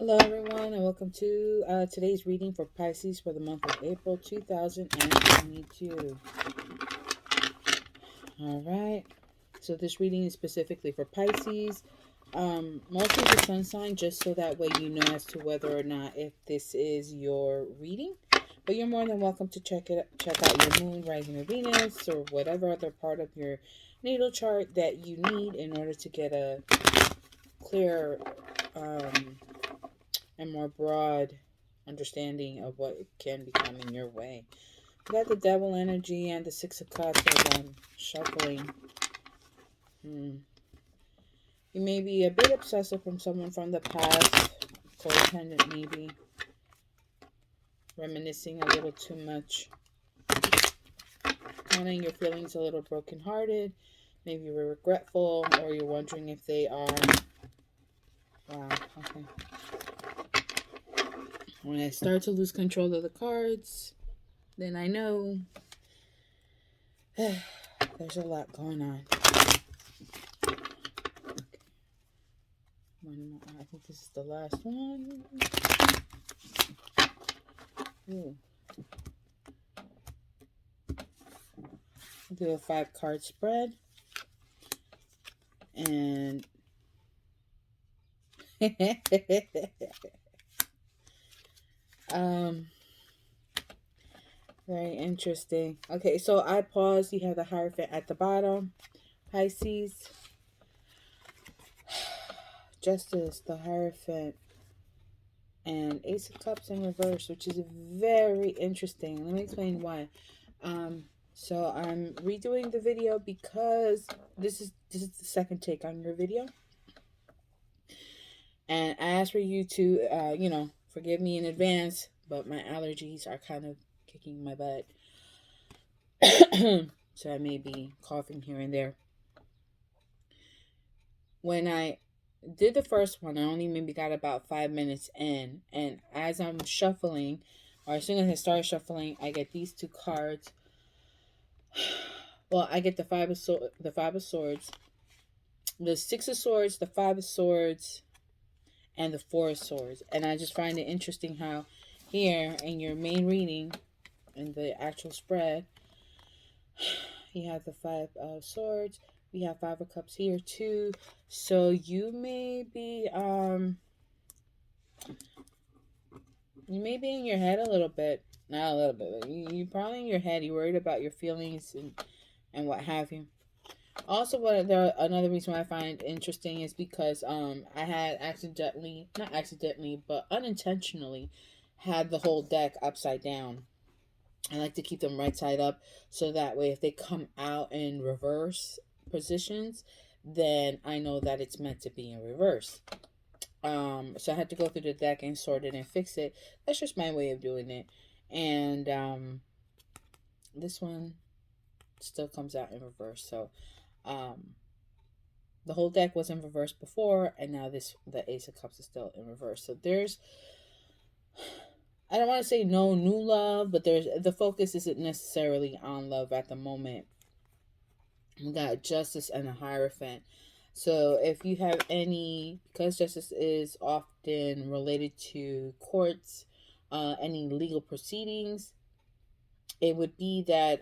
Hello, everyone, and welcome to today's reading for Pisces for the month of April 2022. All right, so this reading is specifically for Pisces, mostly the sun sign, just so that way you know as to whether or not if this is your reading. But you're more than welcome to check out your moon, rising, or Venus, or whatever other part of your natal chart that you need in order to get a clear and more broad understanding of what can be coming your way. We got the devil energy and the six of cups as I'm shuffling. You may be a bit obsessive from someone from the past, codependent maybe, reminiscing a little too much, counting your feelings a little brokenhearted, maybe you're regretful, or you're wondering if they are. Wow, okay. When I start to lose control of the cards, then I know there's a lot going on. One more. I think this is the last one. Ooh. Do a 5-card spread. And very interesting. Okay, so I paused. You have the Hierophant at the bottom. Pisces. Justice, the Hierophant, and Ace of Cups in reverse, which is very interesting. Let me explain why. So I'm redoing the video because this is the second take on your video, and I asked for you to forgive me in advance, but my allergies are kind of kicking my butt, so I may be coughing here and there. When I did the first one, I only maybe got about 5 minutes in, and as I'm shuffling, or as soon as I start shuffling, I get these two cards. Well, I get the the Five of Swords, the Six of Swords, the Five of Swords, and the Four of Swords. And I just find it interesting how here in your main reading, in the actual spread, you have the Five of Swords. We have Five of Cups here too. So you may be in your head a little bit. Not a little bit. But you probably in your head. You're worried about your feelings and what have you. Also, another reason why I find interesting is because I had not accidentally, but unintentionally, had the whole deck upside down. I like to keep them right side up so that way if they come out in reverse positions, then I know that it's meant to be in reverse. So I had to go through the deck and sort it and fix it. That's just my way of doing it. And this one still comes out in reverse. So the whole deck was in reverse before, and now the Ace of Cups is still in reverse. So there's, I don't want to say no new love, but the focus isn't necessarily on love at the moment. We got Justice and a Hierophant. So if you have because justice is often related to courts, any legal proceedings, it would be that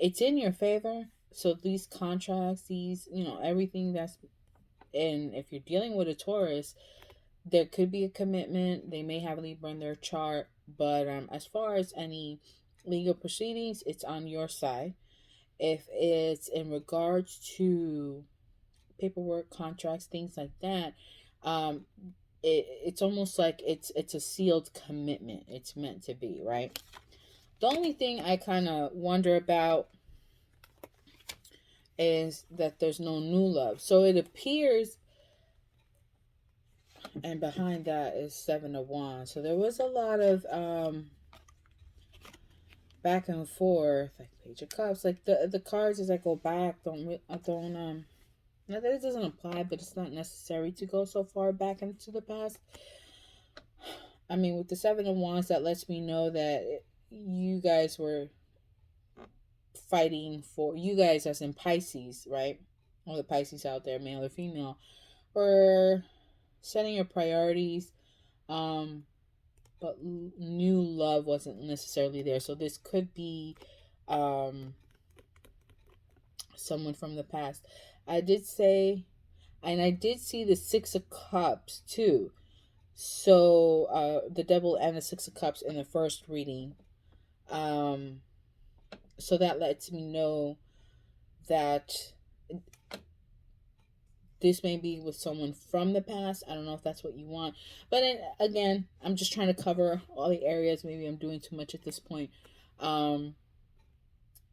it's in your favor. So these contracts, everything that's, and if you're dealing with a Taurus, there could be a commitment. They may have Libra in their chart, but as far as any legal proceedings, it's on your side. If it's in regards to paperwork, contracts, things like that, um, it's almost like it's a sealed commitment. It's meant to be, right? The only thing I kind of wonder about is that there's no new love. So it appears, and behind that is Seven of Wands. So there was a lot of back and forth, like Page of Cups, like the cards as I go back don't not that it doesn't apply, but it's not necessary to go so far back into the past. I mean, with the Seven of Wands, that lets me know that you guys were fighting for, you guys as in Pisces, right? All the Pisces out there, male or female, were setting your priorities. Um, but new love wasn't necessarily there. So this could be um, someone from the past. I did say, and I did see the Six of Cups too. So the Devil and the Six of Cups in the first reading. Um, so that lets me know that this may be with someone from the past. I don't know if that's what you want. But again, I'm just trying to cover all the areas. Maybe I'm doing too much at this point. Um,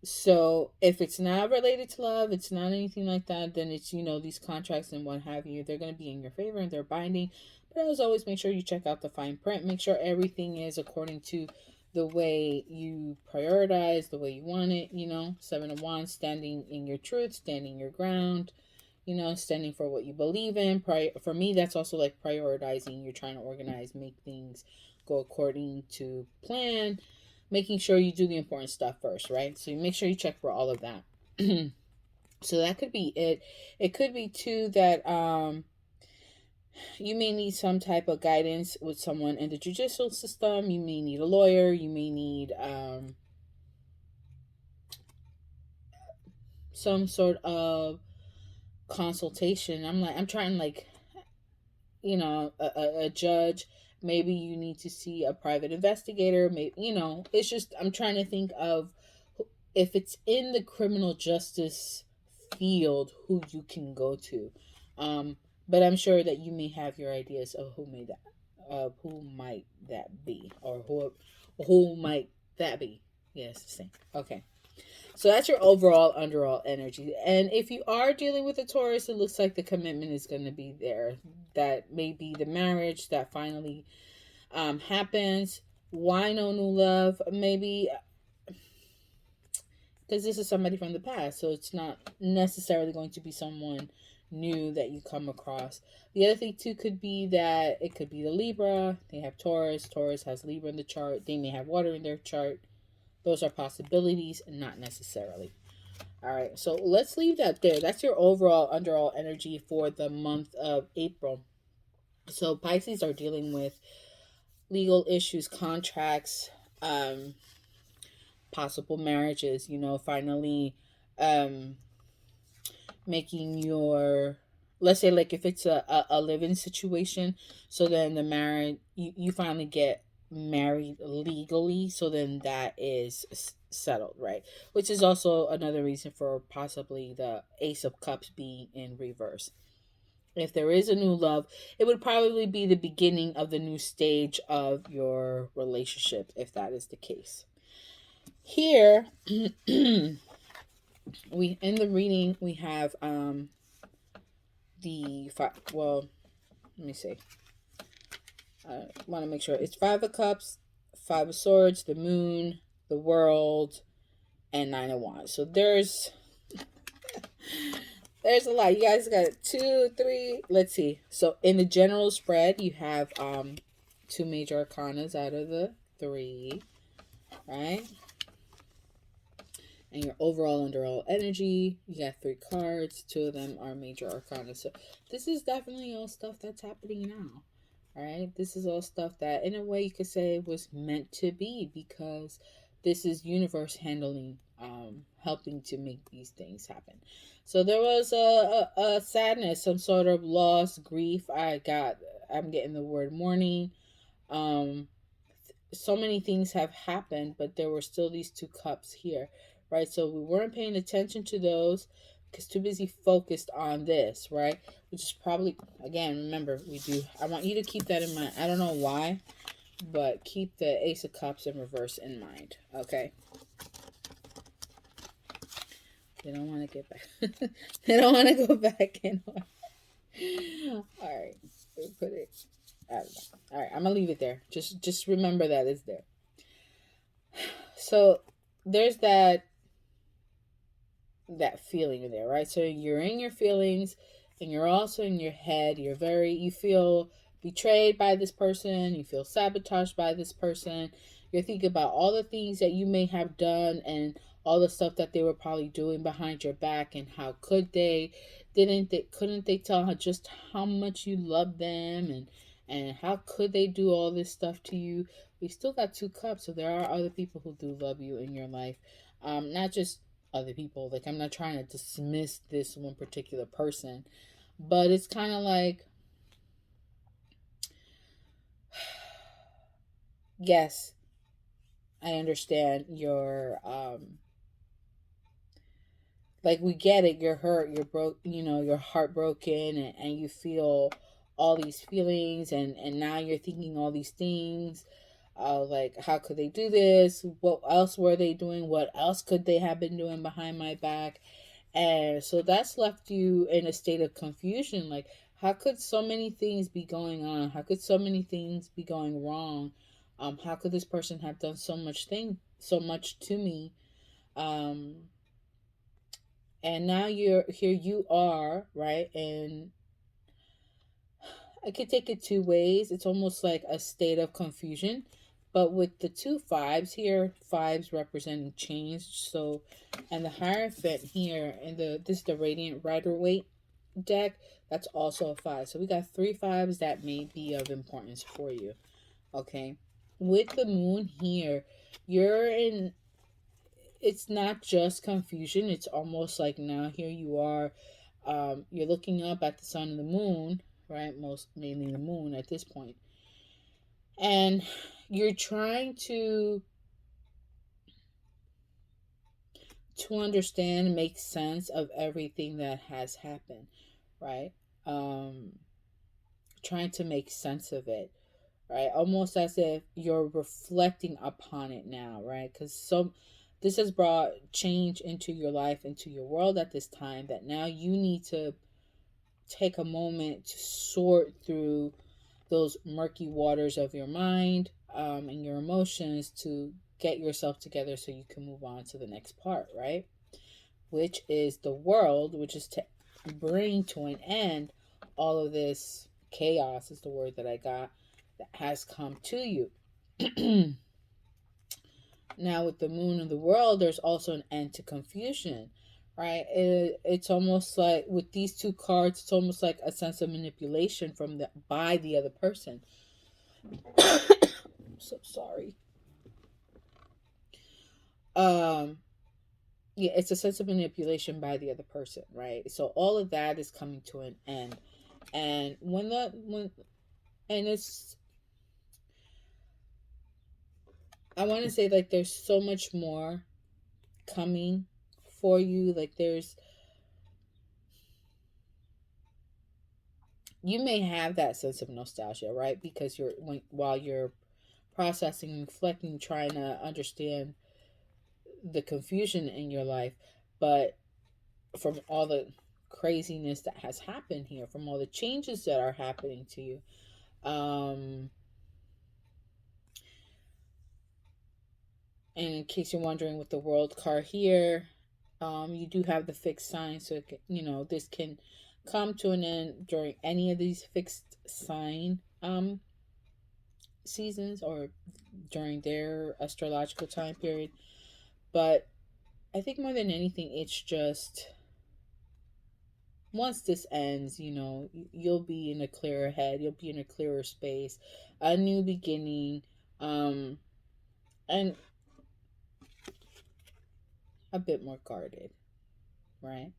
so if it's not related to love, it's not anything like that, then it's, these contracts and what have you, they're going to be in your favor and they're binding. But as always, make sure you check out the fine print. Make sure everything is according to the way you prioritize, the way you want it, Seven of Wands, standing in your truth, standing your ground, standing for what you believe in. For me, that's also like prioritizing. You're trying to organize, make things go according to plan, making sure you do the important stuff first, right? So you make sure you check for all of that. So that could be it. It could be too that you may need some type of guidance with someone in the judicial system. You may need a lawyer. You may need some sort of consultation. I'm trying like, a judge. Maybe you need to see a private investigator. Maybe, it's just, I'm trying to think of if it's in the criminal justice field, who you can go to. But I'm sure that you may have your ideas of who might that be, or who might that be. Yes, the same. Okay. So that's your overall underall energy. And if you are dealing with a Taurus, it looks like the commitment is going to be there. That may be the marriage that finally happens. Why no new love? Maybe because this is somebody from the past, so it's not necessarily going to be someone new that you come across. The other thing too could be that it could be the Libra. They have Taurus. Taurus has Libra in the chart. They may have water in their chart. Those are possibilities, not necessarily. All right, so let's leave that there. That's your overall underall energy for the month of April. So Pisces are dealing with legal issues, contracts, possible marriages, finally making your, let's say like if it's a live-in situation, so then the marriage, you finally get married legally, so then that is settled, right? Which is also another reason for possibly the Ace of Cups being in reverse. If there is a new love, it would probably be the beginning of the new stage of your relationship, if that is the case. Here, we in the reading we have the well, let me see. I want to make sure it's Five of Cups, Five of Swords, the Moon, the World, and Nine of Wands. So there's a lot. You guys got 2, 3. Let's see. So in the general spread, you have 2 major arcanas out of the 3, right? And your overall underall energy, you got 3 cards. 2 of them are major arcana. So this is definitely all stuff that's happening now. All right, this is all stuff that in a way you could say was meant to be, because this is universe handling, helping to make these things happen. So there was a sadness, some sort of loss, grief. I'm getting the word mourning. So many things have happened, but there were still these 2 cups here, right? So we weren't paying attention to those because too busy focused on this, right? Which is probably, again, remember, I want you to keep that in mind. I don't know why, but keep the Ace of Cups in reverse in mind, okay? They don't want to get back. They don't want to go back in. All right, we'll put it. I don't know. All right, I'm gonna leave it there. Just remember that it's there. So there's that feeling there, right? So you're in your feelings, and you're also in your head. You feel betrayed by this person. You feel sabotaged by this person. You're thinking about all the things that you may have done and all the stuff that they were probably doing behind your back, and how could they. couldn't they tell just how much you love them, and how could they do all this stuff to you? We still got 2 cups, so there are other people who do love you in your life. Not just other people. Like, I'm not trying to dismiss this one particular person, but it's kind of like, yes, I understand your like, we get it, you're hurt, you're broke, you're heartbroken, and you feel all these feelings, and now you're thinking all these things, like, how could they do this, what else were they doing, what else could they have been doing behind my back? And so that's left you in a state of confusion, like, how could so many things be going on, how could so many things be going wrong, how could this person have done so much to me, um and now you're here, you are right, and I could take it 2 ways. It's almost like a state of confusion, but with the 2 5s here, 5s representing change. So, and the Hierophant here, and this is the Radiant Rider Waite deck, that's also a 5. So we got 3 5s that may be of importance for you. Okay, with the Moon here, you're in, it's not just confusion, it's almost like now here you are, you're looking up at the sun and the moon, right, most mainly the moon at this point, and you're trying to understand and make sense of everything that has happened, right, um trying to make sense of it, right, almost as if you're reflecting upon it now, right, because this has brought change into your life, into your world at this time, that now you need to take a moment to sort through those murky waters of your mind, and your emotions, to get yourself together so you can move on to the next part, right? Which is the world, which is to bring to an end all of this chaos, is the word that I got, that has come to you. Now, with the moon and the world, there's also an end to confusion, right? It's almost like, with these 2 cards, it's almost like a sense of manipulation by the other person. I'm so sorry. Um, yeah, it's a sense of manipulation by the other person, right? So all of that is coming to an end, and and it's, I want to say, like, there's so much more coming for you, like, you may have that sense of nostalgia, right? Because while you're processing, reflecting, trying to understand the confusion in your life, but from all the craziness that has happened here, from all the changes that are happening to you, and in case you're wondering, with the World card here, you do have the fixed sign, so this can come to an end during any of these fixed sign seasons, or during their astrological time period. But I think more than anything, it's just, once this ends, you'll be in a clearer head, you'll be in a clearer space, a new beginning, um, and a bit more guarded, right?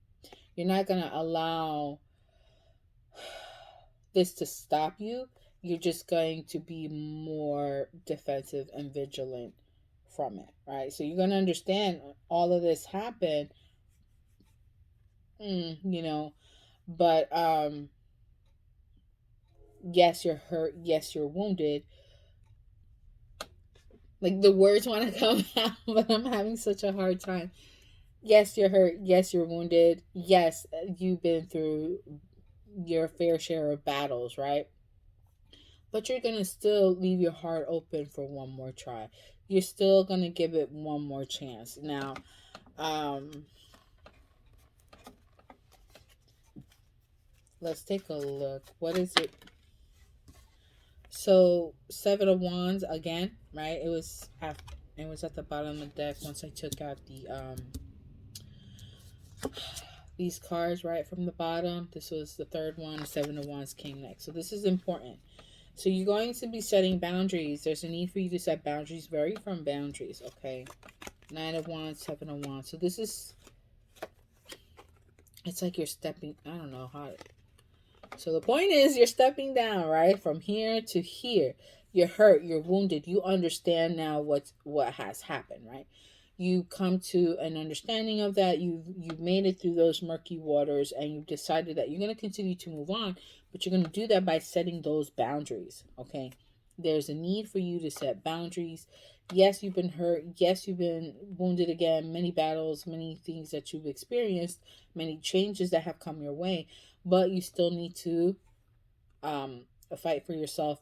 You're not going to allow this to stop you. You're just going to be more defensive and vigilant from it, right? So you're going to understand all of this happened, you know, but yes, you're hurt, yes, you're wounded. Like, the words want to come out, but I'm having such a hard time. Yes, you're hurt, yes, you're wounded, yes, you've been through your fair share of battles, right? But you're going to still leave your heart open for one more try. You're still going to give it one more chance. Now, let's take a look. What is it? So, 7 of Wands again, right? It was at the bottom of the deck once I took out these cards right from the bottom. This was the third one. The Seven of Wands came next. So this is important. So you're going to be setting boundaries. There's a need for you to set boundaries. Very firm boundaries, okay? Nine of Wands, Seven of Wands. So this is, it's like you're stepping, I don't know how. So the point is you're stepping down, right? From here to here. You're hurt, you're wounded. You understand now what has happened, right? You come to an understanding of that. You've made it through those murky waters, and you've decided that you're going to continue to move on, but you're going to do that by setting those boundaries, okay? There's a need for you to set boundaries. Yes, you've been hurt. Yes, you've been wounded again. Many battles, many things that you've experienced, many changes that have come your way, but you still need to fight for yourself,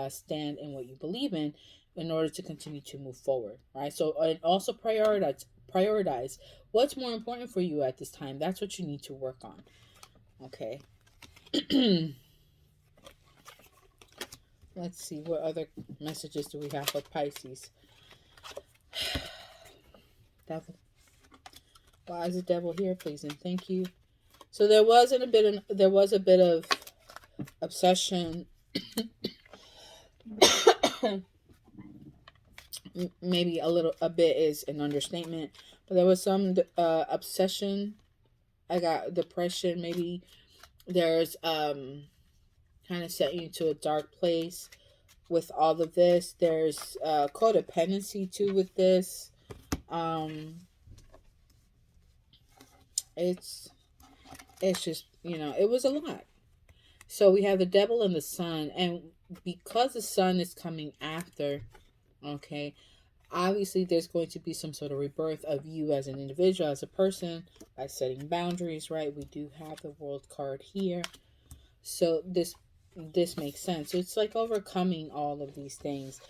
stand in what you believe in order to continue to move forward, right? So, and also prioritize what's more important for you at this time. That's what you need to work on, okay? Let's see, what other messages do we have for Pisces? Devil. Why is the devil here, please and thank you? So there was a bit of obsession. Maybe a bit is an understatement, but there was some obsession. I got depression. Maybe there's kind of set you to a dark place with all of this. There's codependency too with this. It's just, it was a lot. So we have the devil and the sun, and because the sun is coming after, okay, obviously there's going to be some sort of rebirth of you as an individual, as a person, by setting boundaries, right? We do have the world card here. So this makes sense. So it's like overcoming all of these things.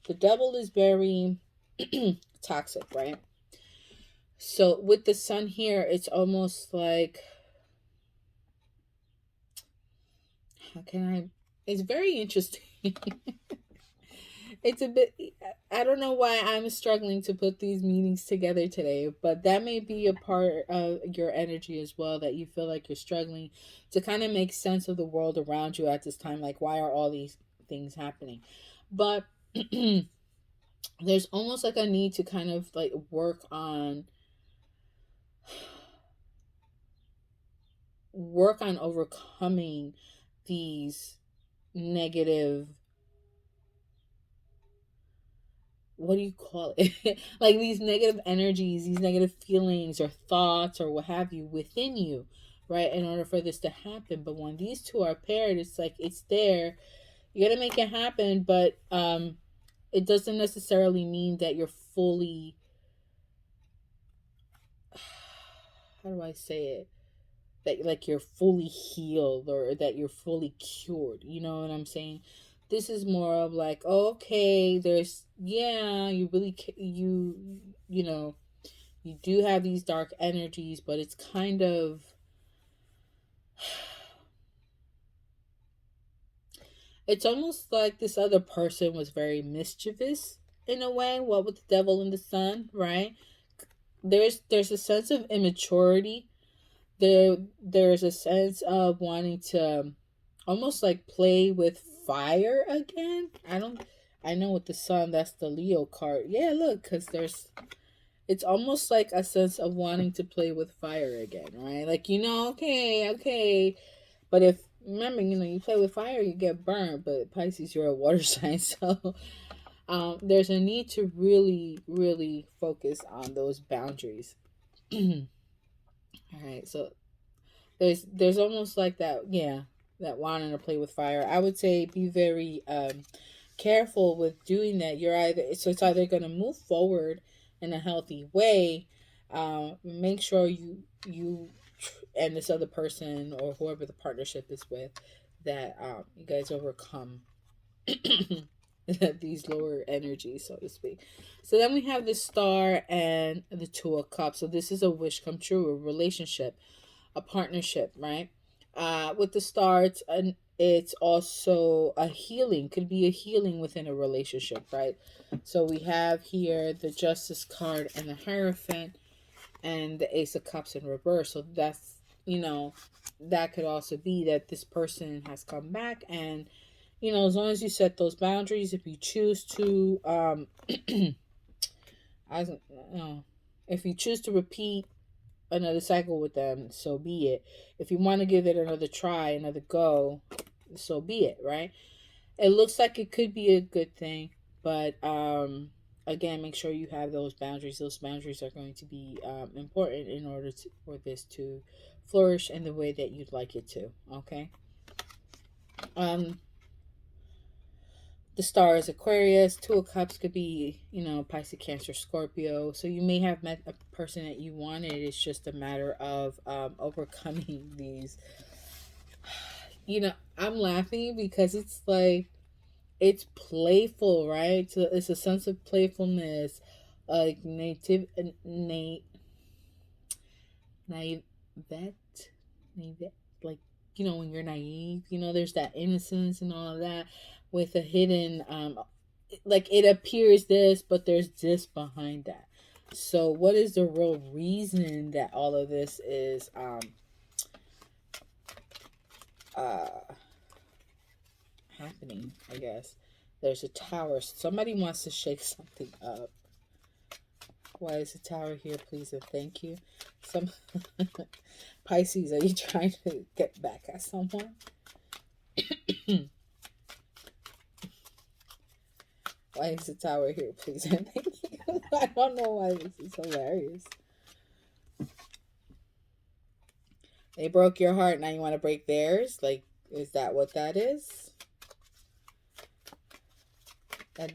The devil is very toxic, right? So with the sun here, it's almost like, it's very interesting. It's a bit, I don't know why I'm struggling to put these meanings together today, but that may be a part of your energy as well, that you feel like you're struggling to kind of make sense of the world around you at this time. Like, why are all these things happening? But there's almost like a need to kind of like work on overcoming these negative, what do you call it? Like these negative energies, these negative feelings or thoughts or what have you within you, right? In order for this to happen. But when these two are paired, it's like it's there. You gotta make it happen, but it doesn't necessarily mean that you're fully, how do I say it? That like you're fully healed or that you're fully cured. You know what I'm saying? This is more of like, oh, okay, there's, yeah, you really, you know, you do have these dark energies, but it's kind of, it's almost like this other person was very mischievous in a way. What with the devil and the sun, right? There's a sense of immaturity. There's a sense of wanting to almost like play with fire again. I know with the sun, that's the Leo card. Yeah, look, because it's almost like a sense of wanting to play with fire again, right? Like, okay. But if, remember, you play with fire, you get burned. But Pisces, you're a water sign. So there's a need to really, really focus on those boundaries. All right, so there's almost like that, yeah, that wanting to play with fire. I would say be very careful with doing that. It's either going to move forward in a healthy way. Make sure you and this other person or whoever the partnership is with, that you guys overcome these lower energies, so to speak. So then we have the Star and the Two of Cups. So this is a wish come true, a relationship, a partnership, right? With the Star, it's also a healing, could be a healing within a relationship, right? So we have here the Justice card and the Hierophant and the Ace of Cups in reverse. So that's you know, that could also be that this person has come back. And you know, as long as you set those boundaries, if you choose to I don't know, if you choose to repeat another cycle with them, so be it. If you want to give it another try, another go, so be it, right? It looks like it could be a good thing, but again, make sure you have those boundaries. Those boundaries are going to be important in order for this to flourish in the way that you'd like it to. Okay. Um, the star is Aquarius. Two of Cups could be, you know, Pisces, Cancer, Scorpio. So you may have met a person that you wanted. It's just a matter of overcoming these. You know, I'm laughing because it's like it's playful, right? So it's a sense of playfulness, like naive, naive, like, you know, when you're naive, you know, there's that innocence and all of that with a hidden, like it appears this, but there's this behind that. So, what is the real reason that all of this is uh, happening? I guess there's a tower. Somebody wants to shake something up. Why is the tower here, please and thank you? Some Pisces, are you trying to get back at someone? Why is the tower here, please and thank you? I don't know why this is hilarious. They broke your heart, now you want to break theirs? Like, is that what that is? That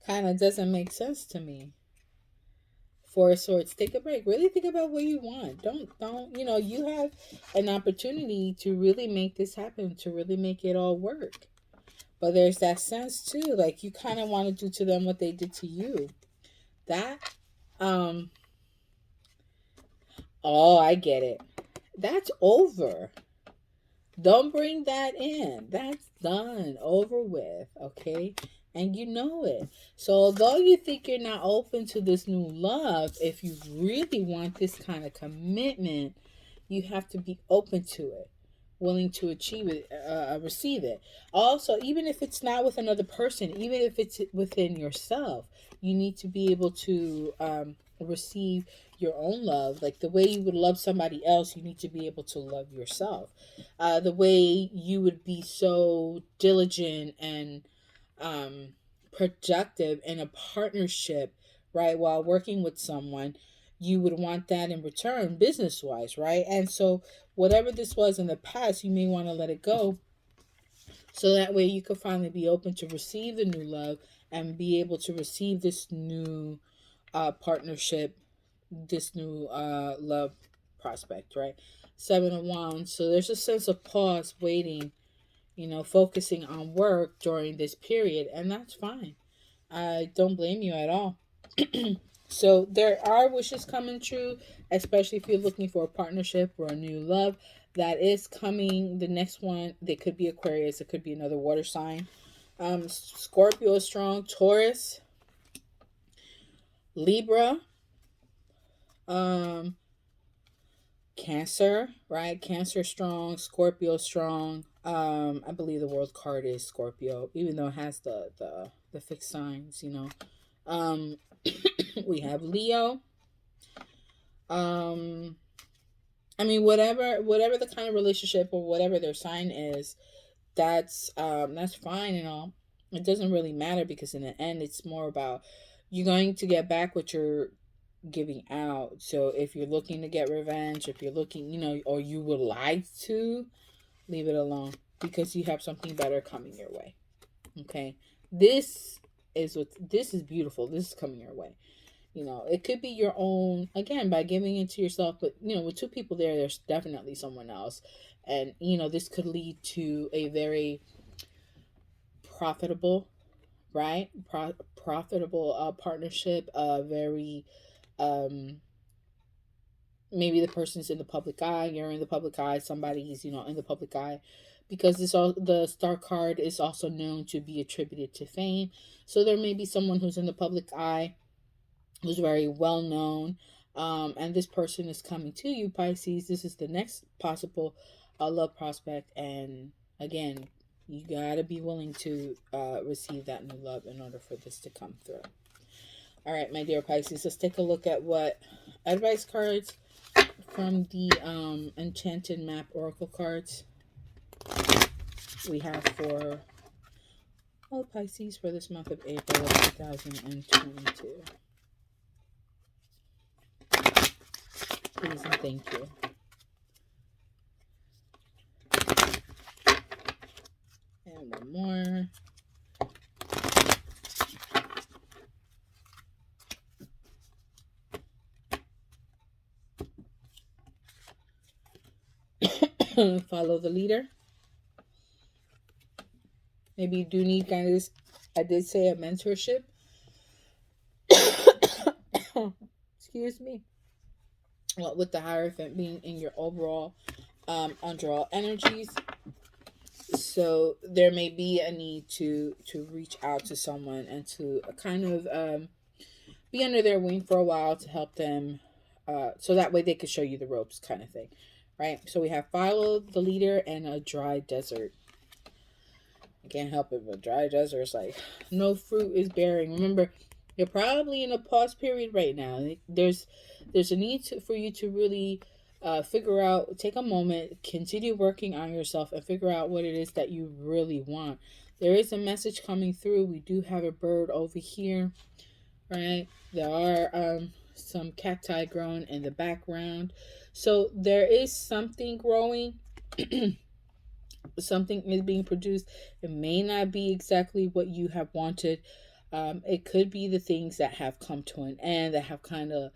kind of doesn't make sense to me. Four of Swords, take a break. Really think about what you want. Don't, you know, you have an opportunity to really make this happen, to really make it all work. But there's that sense too, like you kind of want to do to them what they did to you. That, um, oh, I get it. That's over. Don't bring that in. That's done, over with, okay? And you know it. So, although you think you're not open to this new love, if you really want this kind of commitment, you have to be open to it, willing to achieve it, receive it. Also, even if it's not with another person, even if it's within yourself, you need to be able to receive your own love. Like the way you would love somebody else, you need to be able to love yourself. The way you would be so diligent and um, productive in a partnership, right, while working with someone, you would want that in return, business wise, right? And so, whatever this was in the past, you may want to let it go. So that way you could finally be open to receive the new love and be able to receive this new partnership, this new love prospect, right? Seven of Wands. So there's a sense of pause, waiting, you know, focusing on work during this period, and that's fine. I don't blame you at all. So there are wishes coming true, especially if you're looking for a partnership or a new love that is coming. The next one, they could be Aquarius, it could be another water sign. Scorpio is strong, Taurus, Libra, um, Cancer, right? Cancer strong, Scorpio strong. I believe the world card is Scorpio, even though it has the fixed signs, you know. Um, we have Leo. Um, I mean, whatever the kind of relationship or whatever their sign is, that's fine and all. It doesn't really matter because in the end, it's more about you're going to get back what you're giving out. So if you're looking to get revenge, if you're looking, you know, or you would like to, leave it alone because you have something better coming your way. Okay, this is beautiful. This is coming your way. You know, it could be your own, again, by giving it to yourself, but you know, with two people there, there's definitely someone else. And you know, this could lead to a very profitable, right? Profitable partnership, very um maybe the person's in the public eye, you're in the public eye, somebody's, you know, in the public eye, because this all the star card is also known to be attributed to fame. So there may be someone who's in the public eye, who's very well known, And this person is coming to you, Pisces. This is the next possible love prospect. And again, you gotta be willing to receive that new love in order for this to come through. All right, my dear Pisces, let's take a look at what advice cards from the Enchanted Map Oracle cards we have for all Pisces for this month of April of 2022. Please and thank you. And one more. Follow the leader. Maybe you do need kind of this, I did say, a mentorship. Excuse me. Well, with the Hierophant being in your overall underall energies. So there may be a need to reach out to someone and to kind of be under their wing for a while to help them, so that way they could show you the ropes, kind of thing, right? So we have follow the leader and a dry desert. I can't help it, but dry desert is like no fruit is bearing. Remember, you're probably in a pause period right now. There's a need for you to really figure out, take a moment, continue working on yourself, and figure out what it is that you really want. There is a message coming through. We do have a bird over here, right? There are some cacti growing in the background. So there is something growing. Something is being produced. It may not be exactly what you have wanted. It could be the things that have come to an end, that have kind of,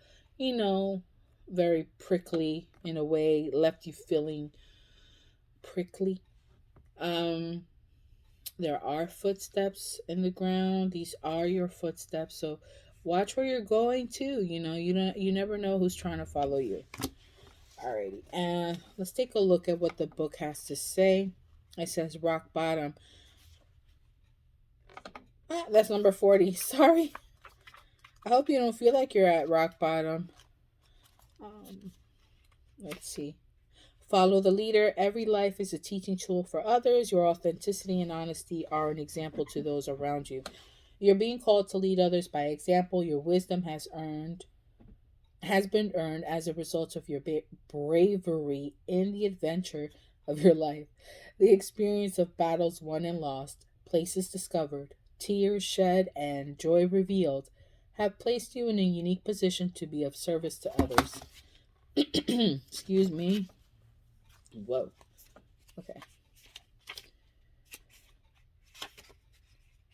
very prickly in a way, left you feeling prickly. Um, there are footsteps in the ground. These are your footsteps. So watch where you're going to. You never know who's trying to follow you. Alrighty, and let's take a look at what the book has to say. It says rock bottom. That's number 40. Sorry. I hope you don't feel like you're at rock bottom. Let's see. Follow the leader. Every life is a teaching tool for others. Your authenticity and honesty are an example to those around you. You're being called to lead others by example. Your wisdom has been earned as a result of your bravery in the adventure of your life. The experience of battles won and lost, places discovered, tears shed, and joy revealed have placed you in a unique position to be of service to others. Excuse me. Whoa. Okay.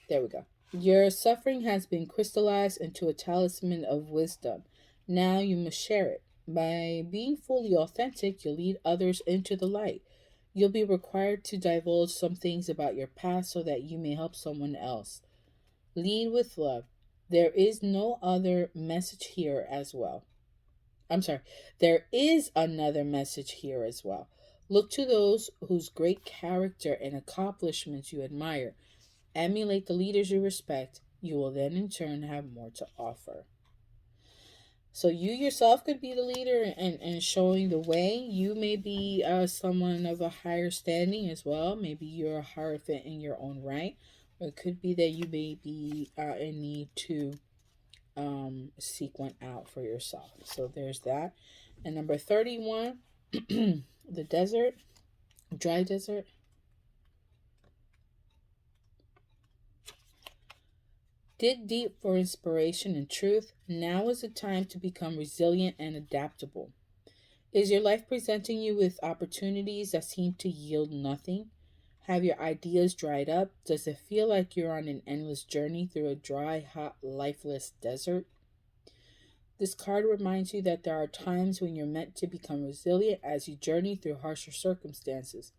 There we go. Your suffering has been crystallized into a talisman of wisdom. Now you must share it. By being fully authentic, you'll lead others into the light. You'll be required to divulge some things about your past so that you may help someone else. Lead with love. There is no other message here as well. I'm sorry. There is another message here as well. Look to those whose great character and accomplishments you admire. Emulate the leaders you respect. You will then in turn have more to offer. So you yourself could be the leader and showing the way. You may be someone of a higher standing as well. Maybe you're a hierophant in your own right. Or it could be that you may be in need to seek one out for yourself. So there's that. And number 31, the desert, dry desert. Dig deep for inspiration and truth. Now is the time to become resilient and adaptable. Is your life presenting you with opportunities that seem to yield nothing? Have your ideas dried up? Does it feel like you're on an endless journey through a dry, hot, lifeless desert? This card reminds you that there are times when you're meant to become resilient as you journey through harsher circumstances.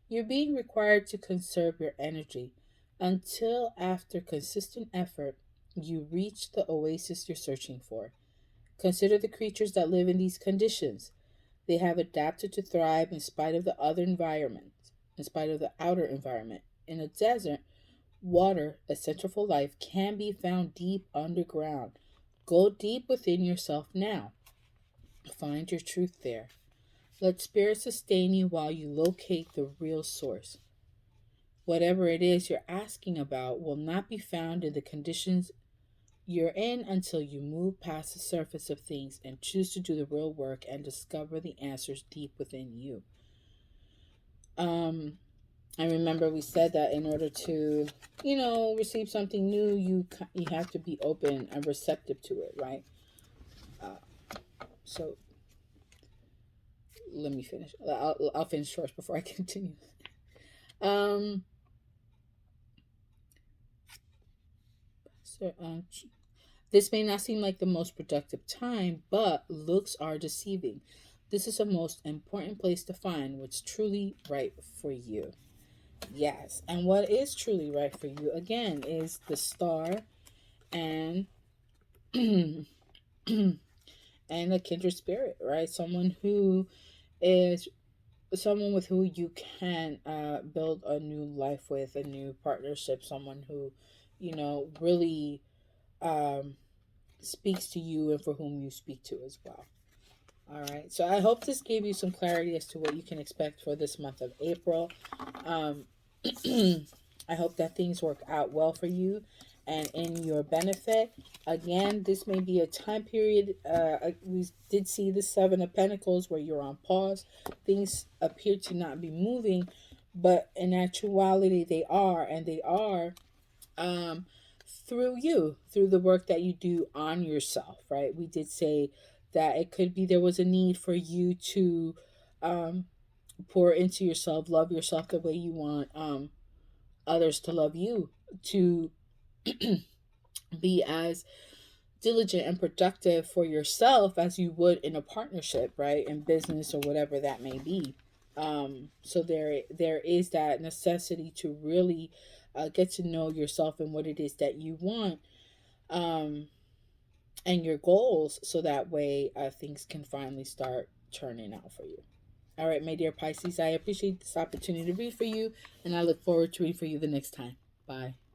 You're being required to conserve your energy until, after consistent effort, you reach the oasis you're searching for. Consider the creatures that live in these conditions. They have adapted to thrive in spite of the outer environment. In a desert, water, essential for life, can be found deep underground. Go deep within yourself now. Find your truth there. Let spirit sustain you while you locate the real source. Whatever it is you're asking about will not be found in the conditions you're in until you move past the surface of things and choose to do the real work and discover the answers deep within you. Um, I remember we said that in order to, receive something new, you have to be open and receptive to it, right? Uh, so let me finish. I'll finish first before I continue. Um, so, this may not seem like the most productive time, but looks are deceiving. This is the most important place to find what's truly right for you. Yes, and what is truly right for you again is the star and and a kindred spirit, right? Someone who is someone with who you can build a new life with, a new partnership, someone who, really um, speaks to you and for whom you speak to as well. All right. So I hope this gave you some clarity as to what you can expect for this month of April. Um, I hope that things work out well for you and in your benefit. Again, this may be a time period. We did see the Seven of Pentacles where you're on pause. Things appear to not be moving, but in actuality, they are, and they are um, through you, through the work that you do on yourself, right? We did say that it could be there was a need for you to um, pour into yourself, love yourself the way you want others to love you, to be as diligent and productive for yourself as you would in a partnership, right? In business or whatever that may be. So there is that necessity to really get to know yourself and what it is that you want, um, and your goals, so that way things can finally start turning out for you. All right, my dear Pisces, I appreciate this opportunity to read for you, and I look forward to reading for you the next time. Bye.